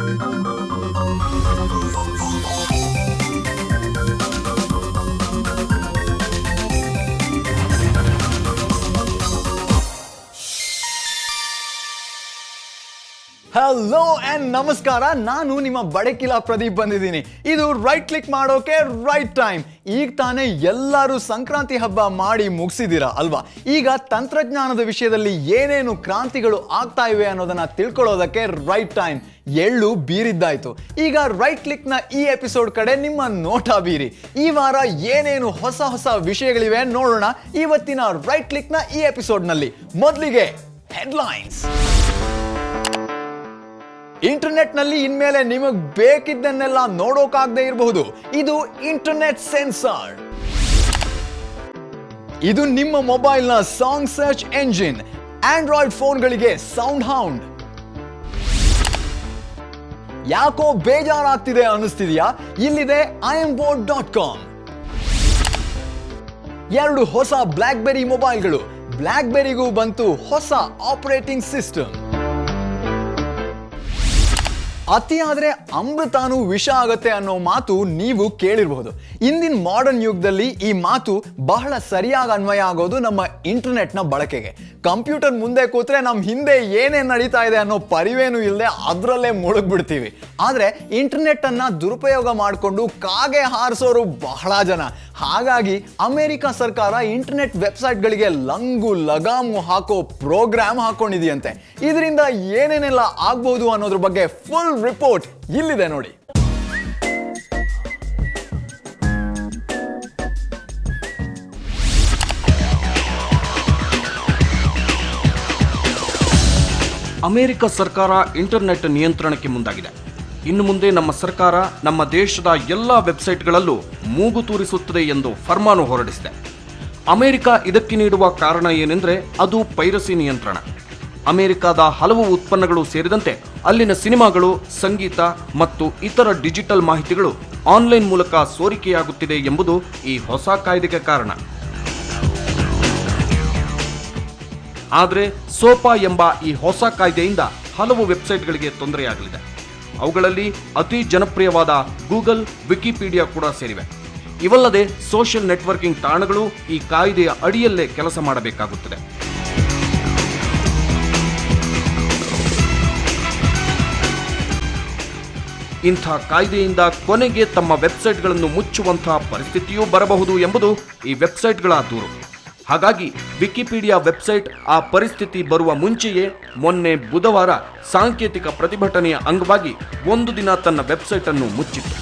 Hello and ನಮಸ್ಕಾರ, ನಾನು ನಿಮ್ಮ ಬಡಕಿಲ ಪ್ರದೀಪ್ ಬಂದಿದ್ದೀನಿ. ಇದು ರೈಟ್ ಕ್ಲಿಕ್ ಮಾಡೋಕೆ ರೈಟ್ ಟೈಮ್. ಈಗ ತಾನೇ ಎಲ್ಲರೂ ಸಂಕ್ರಾಂತಿ ಹಬ್ಬ ಮಾಡಿ ಮುಗಿಸಿದ್ದೀರಾ ಅಲ್ವಾ? ಈಗ ತಂತ್ರಜ್ಞಾನದ ವಿಷಯದಲ್ಲಿ ಏನೇನು ಕ್ರಾಂತಿಗಳು ಆಗ್ತಾ ಇವೆ ಅನ್ನೋದನ್ನ ತಿಳ್ಕೊಳ್ಳೋದಕ್ಕೆ ರೈಟ್ ಟೈಮ್. ಎಳ್ಳು ಬೀರಿದ್ದಾಯ್ತು. ಈಗ ರೈಟ್ ಕ್ಲಿಕ್ ನ ಈ ಎಪಿಸೋಡ್ ಕಡೆ ನಿಮ್ಮ ನೋಟ ಬೀರಿ. ಈ ವಾರ ಏನೇನು ಹೊಸ ಹೊಸ ವಿಷಯಗಳಿವೆ ನೋಡೋಣ ಇವತ್ತಿನ ರೈಟ್ ಕ್ಲಿಕ್ ನ ಈ ಎಪಿಸೋಡ್ ನಲ್ಲಿ. ಮೊದಲಿಗೆ ಹೆಡ್ಲೈನ್ಸ್. ಇಂಟರ್ನೆಟ್ ನಲ್ಲಿ ಇನ್ಮೇಲೆ ನಿಮಗೆ ಬೇಕಿದ್ದನ್ನೆಲ್ಲ ನೋಡೋಕಾಗದೆ ಇರಬಹುದು. ಇದು ಇಂಟರ್ನೆಟ್ ಸೆನ್ಸಾರ್. ಇದು ನಿಮ್ಮ ಮೊಬೈಲ್ ನ ಸಾಂಗ್ ಸರ್ಚ್ ಎಂಜಿನ್. ಆಂಡ್ರಾಯ್ಡ್ ಫೋನ್ಗಳಿಗೆ ಸೌಂಡ್ ಹೌಂಡ್. ಯಾಕೋ ಬೇಜಾರಾಗ್ತಿದೆ ಅನ್ನಿಸ್ತಿದ್ಯಾ? ಇಲ್ಲಿದೆ iambored.com. 2 ಹೊಸ ಬ್ಲಾಕ್ಬೆರಿ ಮೊಬೈಲ್ಗಳು. ಬ್ಲಾಕ್ಬೆರಿಗೂ ಬಂತು ಹೊಸ ಆಪರೇಟಿಂಗ್ ಸಿಸ್ಟಮ್. ಅತಿಯಾದ್ರೆ ಅಮೃತಾನು ವಿಷ ಆಗತ್ತೆ ಅನ್ನೋ ಮಾತು ನೀವು ಕೇಳಿರಬಹುದು. ಇಂದಿನ ಮಾಡರ್ನ್ ಯುಗದಲ್ಲಿ ಈ ಮಾತು ಬಹಳ ಸರಿಯಾಗಿ ಅನ್ವಯ ಆಗೋದು ನಮ್ಮ ಇಂಟರ್ನೆಟ್ನ ಬಳಕೆಗೆ. ಕಂಪ್ಯೂಟರ್ ಮುಂದೆ ಕೂತ್ರೆ ನಮ್ಮ ಹಿಂದೆ ಏನೇನು ನಡೀತಾ ಇದೆ ಅನ್ನೋ ಪರಿವೇನು ಇಲ್ಲದೆ ಅದರಲ್ಲೇ ಮುಳುಗ್ಬಿಡ್ತೀವಿ. ಆದರೆ ಇಂಟರ್ನೆಟ್ ಅನ್ನ ದುರುಪಯೋಗ ಮಾಡಿಕೊಂಡು ಕಾಗೆ ಹಾರಿಸೋರು ಬಹಳ ಜನ. ಹಾಗಾಗಿ ಅಮೆರಿಕ ಸರ್ಕಾರ ಇಂಟರ್ನೆಟ್ ವೆಬ್ಸೈಟ್ಗಳಿಗೆ ಲಂಗು ಲಗಾಮು ಹಾಕೋ ಪ್ರೋಗ್ರಾಮ್ ಹಾಕೊಂಡಿದೆಯಂತೆ. ಇದರಿಂದ ಏನೇನೆಲ್ಲ ಆಗ್ಬಹುದು ಅನ್ನೋದ್ರ ಬಗ್ಗೆ ಫುಲ್ ರಿಪೋರ್ಟ್ ಇಲ್ಲಿದೆ ನೋಡಿ. ಅಮೆರಿಕ ಸರ್ಕಾರ ಇಂಟರ್ನೆಟ್ ನಿಯಂತ್ರಣಕ್ಕೆ ಮುಂದಾಗಿದೆ. ಇನ್ನು ಮುಂದೆ ನಮ್ಮ ಸರ್ಕಾರ ನಮ್ಮ ದೇಶದ ಎಲ್ಲ ವೆಬ್ಸೈಟ್ಗಳಲ್ಲೂ ಮೂಗು ತೂರಿಸುತ್ತದೆ ಎಂದು ಫರ್ಮಾನು ಹೊರಡಿಸಿದೆ. ಅಮೆರಿಕ ಇದಕ್ಕೆ ನೀಡುವ ಕಾರಣ ಏನೆಂದರೆ ಅದು ಪೈರಸಿ ನಿಯಂತ್ರಣ. ಅಮೆರಿಕದ ಹಲವು ಉತ್ಪನ್ನಗಳು ಸೇರಿದಂತೆ ಅಲ್ಲಿನ ಸಿನಿಮಾಗಳು, ಸಂಗೀತ ಮತ್ತು ಇತರ ಡಿಜಿಟಲ್ ಮಾಹಿತಿಗಳು ಆನ್ಲೈನ್ ಮೂಲಕ ಸೋರಿಕೆಯಾಗುತ್ತಿದೆ ಎಂಬುದು ಈ ಹೊಸ ಕಾಯ್ದೆಗೆ ಕಾರಣ. ಆದರೆ ಸೋಪಾ ಎಂಬ ಈ ಹೊಸ ಕಾಯ್ದೆಯಿಂದ ಹಲವು ವೆಬ್ಸೈಟ್ಗಳಿಗೆ ತೊಂದರೆಯಾಗಲಿದೆ. ಅವುಗಳಲ್ಲಿ ಅತಿ ಜನಪ್ರಿಯವಾದ ಗೂಗಲ್, ವಿಕಿಪೀಡಿಯಾ ಕೂಡ ಸೇರಿವೆ. ಇವಲ್ಲದೆ ಸೋಷಿಯಲ್ ನೆಟ್ವರ್ಕಿಂಗ್ ತಾಣಗಳು ಈ ಕಾಯ್ದೆಯ ಅಡಿಯಲ್ಲೇ ಕೆಲಸ ಮಾಡಬೇಕಾಗುತ್ತದೆ. ಇಂಥ ಕಾಯ್ದೆಯಿಂದ ಕೊನೆಗೆ ತಮ್ಮ ವೆಬ್ಸೈಟ್ಗಳನ್ನು ಮುಚ್ಚುವಂತಹ ಪರಿಸ್ಥಿತಿಯೂ ಬರಬಹುದು ಎಂಬುದು ಈ ವೆಬ್ಸೈಟ್ಗಳ ದೂರು. ಹಾಗಾಗಿ ವಿಕಿಪೀಡಿಯಾ ವೆಬ್ಸೈಟ್ ಆ ಪರಿಸ್ಥಿತಿ ಬರುವ ಮುಂಚೆಯೇ ಮೊನ್ನೆ ಬುಧವಾರ ಸಾಂಕೇತಿಕ ಪ್ರತಿಭಟನೆಯ ಅಂಗವಾಗಿ 1 ದಿನ ತನ್ನ ವೆಬ್ಸೈಟ್ ಅನ್ನು ಮುಚ್ಚಿತ್ತು.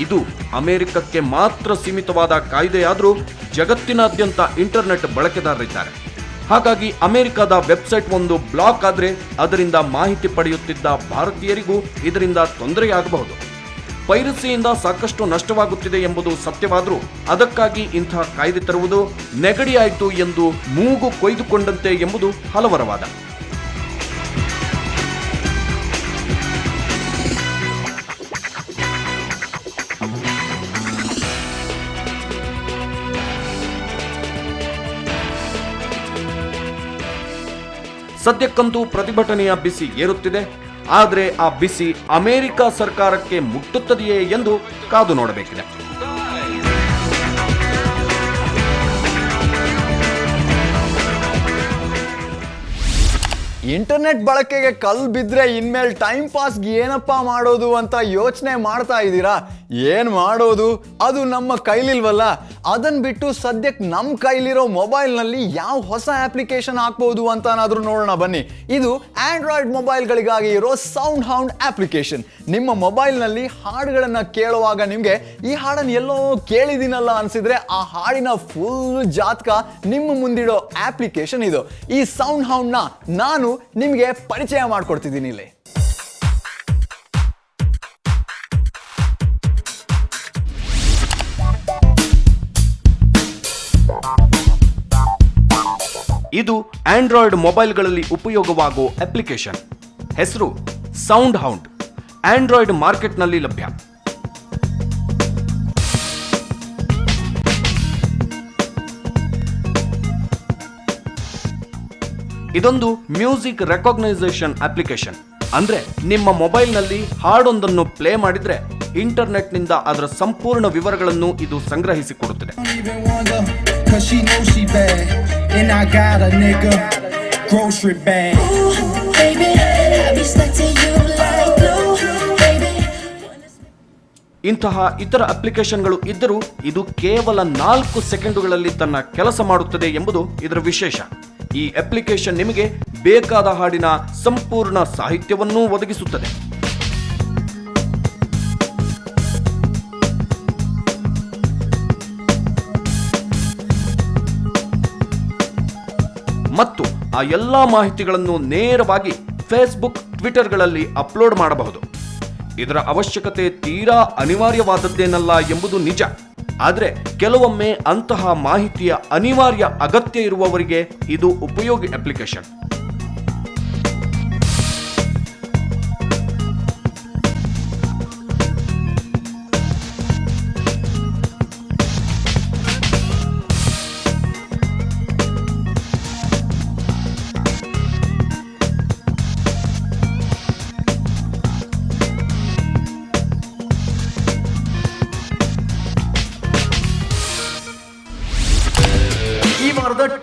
ಇದು ಅಮೆರಿಕಕ್ಕೆ ಮಾತ್ರ ಸೀಮಿತವಾದ ಕಾಯ್ದೆಯಾದರೂ ಜಗತ್ತಿನಾದ್ಯಂತ ಇಂಟರ್ನೆಟ್ ಬಳಕೆದಾರರಿದ್ದಾರೆ. ಹಾಗಾಗಿ ಅಮೆರಿಕದ ವೆಬ್ಸೈಟ್ ಒಂದು ಬ್ಲಾಕ್ ಆದರೆ ಅದರಿಂದ ಮಾಹಿತಿ ಪಡೆಯುತ್ತಿದ್ದ ಭಾರತೀಯರಿಗೂ ಇದರಿಂದ ತೊಂದರೆಯಾಗಬಹುದು. ಪೈರಸಿಯಿಂದ ಸಾಕಷ್ಟು ನಷ್ಟವಾಗುತ್ತಿದೆ ಎಂಬುದು ಸತ್ಯವಾದರೂ ಅದಕ್ಕಾಗಿ ಇಂತಹ ಕಾಯ್ದೆ ತರುವುದು ನೆಗಡಿಯಾಯಿತು ಎಂದು ಮೂಗು ಕೊಯ್ದುಕೊಂಡಂತೆ ಎಂಬುದು ಹಲವರ ವಾದ. ಸದ್ಯಕ್ಕಂತೂ ಪ್ರತಿಭಟನೆಯ ಬಿಸಿ ಏರುತ್ತಿದೆ. ಆದರೆ ಆ ಬಿಸಿ ಅಮೆರಿಕ ಸರ್ಕಾರಕ್ಕೆ ಮುಟ್ಟುತ್ತದೆಯೇ ಎಂದು ಕಾದು ನೋಡಬೇಕಿದೆ. ಇಂಟರ್ನೆಟ್ ಬಳಕೆಗೆ ಕಲ್ಲು ಬಿದ್ದರೆ ಇನ್ಮೇಲೆ ಟೈಮ್ ಪಾಸ್ಗೆ ಏನಪ್ಪ ಮಾಡೋದು ಅಂತ ಯೋಚನೆ ಮಾಡ್ತಾ ಇದ್ದೀರಾ? ಏನು ಮಾಡೋದು, ಅದು ನಮ್ಮ ಕೈಲಿಲ್ವಲ್ಲ. ಅದನ್ನು ಬಿಟ್ಟು ಸದ್ಯಕ್ಕೆ ನಮ್ಮ ಕೈಲಿರೋ ಮೊಬೈಲ್ನಲ್ಲಿ ಯಾವ ಹೊಸ ಅಪ್ಲಿಕೇಶನ್ ಹಾಕ್ಬೋದು ಅಂತನಾದ್ರೂ ನೋಡೋಣ ಬನ್ನಿ. ಇದು ಆಂಡ್ರಾಯ್ಡ್ ಮೊಬೈಲ್ಗಳಿಗಾಗಿ ಇರೋ ಸೌಂಡ್ ಹೌಂಡ್ ಅಪ್ಲಿಕೇಶನ್. ನಿಮ್ಮ ಮೊಬೈಲ್ನಲ್ಲಿ ಹಾಡುಗಳನ್ನು ಕೇಳುವಾಗ ನಿಮಗೆ ಈ ಹಾಡನ್ನು ಎಲ್ಲೋ ಕೇಳಿದ್ದೀನಲ್ಲ ಅನಿಸಿದ್ರೆ ಆ ಹಾಡಿನ ಫುಲ್ ಜಾತಕ ನಿಮ್ಮ ಮುಂದಿಡೋ ಅಪ್ಲಿಕೇಶನ್ ಇದು. ಈ ಸೌಂಡ್ ಹೌಂಡ್ನ ನಾನು ನಿಮಗೆ ಪರಿಚಯ ಮಾಡಿಕೊಡ್ತಿದ್ದೀನಿ ಇಲ್ಲಿ. ಇದು ಆಂಡ್ರಾಯ್ಡ್ ಮೊಬೈಲ್ಗಳಲ್ಲಿ ಉಪಯೋಗವಾಗುವ ಅಪ್ಲಿಕೇಶನ್. ಹೆಸರು ಸೌಂಡ್ ಹೌಂಡ್. ಆಂಡ್ರಾಯ್ಡ್ ಮಾರ್ಕೆಟ್ನಲ್ಲಿ ಲಭ್ಯ. ಇದೊಂದು ಮ್ಯೂಸಿಕ್ ರೆಕಾಗ್ನೈಸೇಷನ್ ಅಪ್ಲಿಕೇಶನ್. ಅಂದ್ರೆ ನಿಮ್ಮ ಮೊಬೈಲ್ನಲ್ಲಿ ಹಾಡೊಂದನ್ನು ಪ್ಲೇ ಮಾಡಿದ್ರೆ ಇಂಟರ್ನೆಟ್ನಿಂದ ಅದರ ಸಂಪೂರ್ಣ ವಿವರಗಳನ್ನು ಇದು ಸಂಗ್ರಹಿಸಿಕೊಡುತ್ತದೆ. ಇಂತಹ ಇತರ ಅಪ್ಲಿಕೇಶನ್ಗಳು ಇದ್ದರೂ ಇದು ಕೇವಲ 4 ಸೆಕೆಂಡುಗಳಲ್ಲಿ ತನ್ನ ಕೆಲಸ ಮಾಡುತ್ತದೆ ಎಂಬುದು ಇದರ ವಿಶೇಷ. ಈ ಅಪ್ಲಿಕೇಶನ್ ನಿಮಗೆ ಬೇಕಾದ ಹಾಡಿನ ಸಂಪೂರ್ಣ ಸಾಹಿತ್ಯವನ್ನೂ ಒದಗಿಸುತ್ತದೆ. ಮತ್ತು ಆ ಎಲ್ಲ ಮಾಹಿತಿಗಳನ್ನು ನೇರವಾಗಿ ಫೇಸ್ಬುಕ್, ಟ್ವಿಟರ್ಗಳಲ್ಲಿ ಅಪ್ಲೋಡ್ ಮಾಡಬಹುದು. ಇದರ ಅವಶ್ಯಕತೆ ತೀರಾ ಅನಿವಾರ್ಯವಾದದ್ದೇನಲ್ಲ ಎಂಬುದು ನಿಜ. ಆದರೆ ಕೆಲವೊಮ್ಮೆ ಅಂತಹ ಮಾಹಿತಿಯ ಅನಿವಾರ್ಯ ಅಗತ್ಯ ಇರುವವರಿಗೆ ಇದು ಉಪಯೋಗಿ ಅಪ್ಲಿಕೇಶನ್.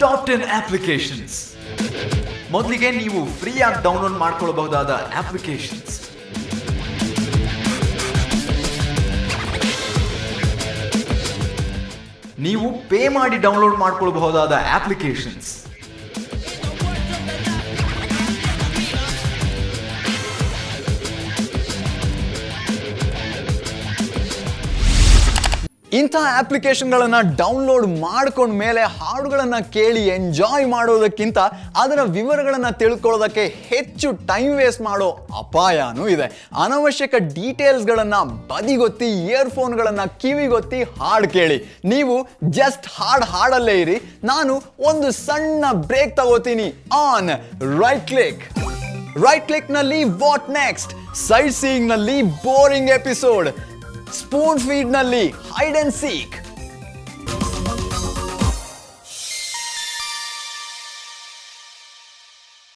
Top 10 applications. ಮೊದಲಿಗೆ ನೀವು ಫ್ರೀಯಾಗಿ ಡೌನ್ಲೋಡ್ ಮಾಡ್ಕೊಳ್ಳಬಹುದಾದ ಅಪ್ಲಿಕೇಶನ್ಸ್. ನೀವು ಪೇ ಮಾಡಿ ಡೌನ್ಲೋಡ್ ಮಾಡ್ಕೊಳ್ಳಬಹುದಾದ ಅಪ್ಲಿಕೇಶನ್ಸ್. ಇಂತಹ ಅಪ್ಲಿಕೇಶನ್ಗಳನ್ನ ಡೌನ್ಲೋಡ್ ಮಾಡ್ಕೊಂಡ ಮೇಲೆ ಹಾಡುಗಳನ್ನ ಕೇಳಿ ಎಂಜಾಯ್ ಮಾಡೋದಕ್ಕಿಂತ ಅದರ ವಿವರಗಳನ್ನ ತಿಳ್ಕೊಳ್ಳೋದಕ್ಕೆ ಹೆಚ್ಚು ಟೈಮ್ ವೇಸ್ಟ್ ಮಾಡೋ ಅಪಾಯನೂ ಇದೆ. ಅನವಶ್ಯಕ ಡೀಟೇಲ್ಸ್ಗಳನ್ನ ಬದಿಗೊತ್ತಿ ಇಯರ್ಫೋನ್ಗಳನ್ನ ಕಿವಿಗೊತ್ತಿ ಹಾಡು ಕೇಳಿ. ನೀವು ಜಸ್ಟ್ ಹಾಡಲ್ಲೇ ಇರಿ. ನಾನು ಒಂದು ಸಣ್ಣ ಬ್ರೇಕ್ ತಗೋತೀನಿ. ಆನ್ ರೈಟ್ ಕ್ಲಿಕ್ ನಲ್ಲಿ ವಾಟ್ ನೆಕ್ಸ್ಟ್, ಸೈಟ್ ಸೀಯಿಂಗ್ ನಲ್ಲಿ ಬೋರಿಂಗ್ ಎಪಿಸೋಡ್, ಸ್ಪೂನ್ ಫೀಡ್ ನಲ್ಲಿ ಹೈಡ್ ಅಂಡ್ ಸೀಕ್,